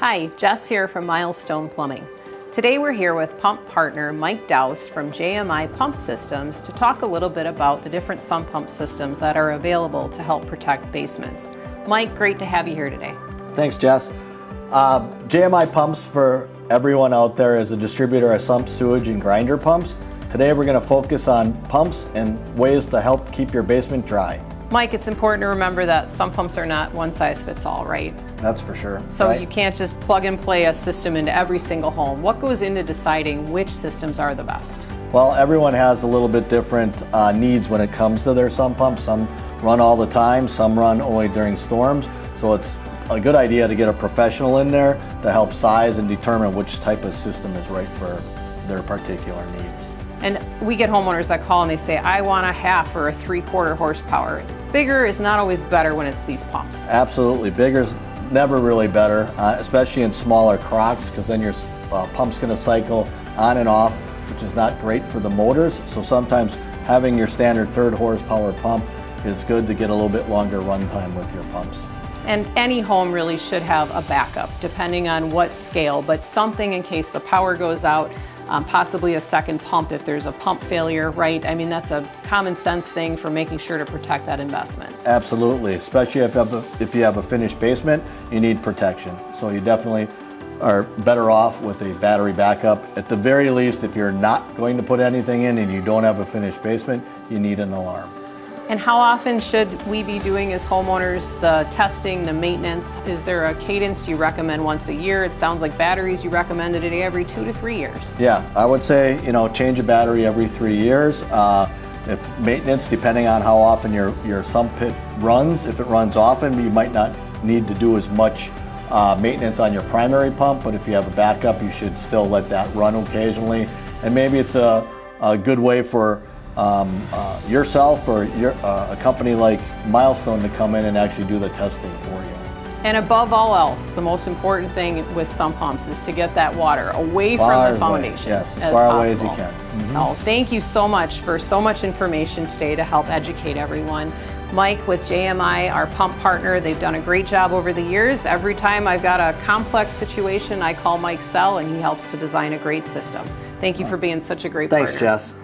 Hi, Jess here from Milestone Plumbing. Today we're here with pump partner Mike Doust from JMI Pump Systems to talk a little bit about the different sump pump systems that are available to help protect basements. Mike, great to have you here today. Thanks, Jess. JMI Pumps, for everyone out there, is a distributor of sump, sewage, and grinder pumps. Today we're going to focus on pumps and ways to help keep your basement dry. Mike, it's important to remember that sump pumps are not one size fits all, right? That's for sure. So right? You can't just plug and play a system into every single home. What goes into deciding which systems are the best? Well, everyone has a little bit different needs when it comes to their sump pumps. Some run all the time, some run only during storms. So it's a good idea to get a professional in there to help size and determine which type of system is right for their particular needs. And we get homeowners that call and they say, I want a half or a 3/4 horsepower. Bigger is not always better when it's these pumps. Absolutely, bigger's never really better, especially in smaller crocks, because then your pump's going to cycle on and off, which is not great for the motors. So sometimes having your standard 3rd horsepower pump is good to get a little bit longer run time with your pumps. And any home really should have a backup, depending on what scale, but something in case the power goes out, possibly a second pump if there's a pump failure, right? I mean, that's a common sense thing for making sure to protect that investment. Absolutely, especially if you have a finished basement, you need protection. So you definitely are better off with a battery backup. At the very least, if you're not going to put anything in and you don't have a finished basement, you need an alarm. And how often should we be doing as homeowners the testing, the maintenance? Is there a cadence you recommend once a year? It sounds like batteries you recommended it every 2 to 3 years. Yeah, I would say, change a battery every 3 years. If maintenance, depending on how often your sump pit runs, if it runs often, you might not need to do as much maintenance on your primary pump, but if you have a backup, you should still let that run occasionally. And maybe it's a good way for yourself or a company like Milestone to come in and actually do the testing for you. And above all else, the most important thing with sump pumps is to get that water away from the foundation. Yes, as far away as you can. So thank you so much for so much information today to help educate everyone. Mike with JMI, our pump partner, they've done a great job over the years. Every time I've got a complex situation, I call Mike's cell and he helps to design a great system. Thank you for being such a great partner. Thanks, Jess.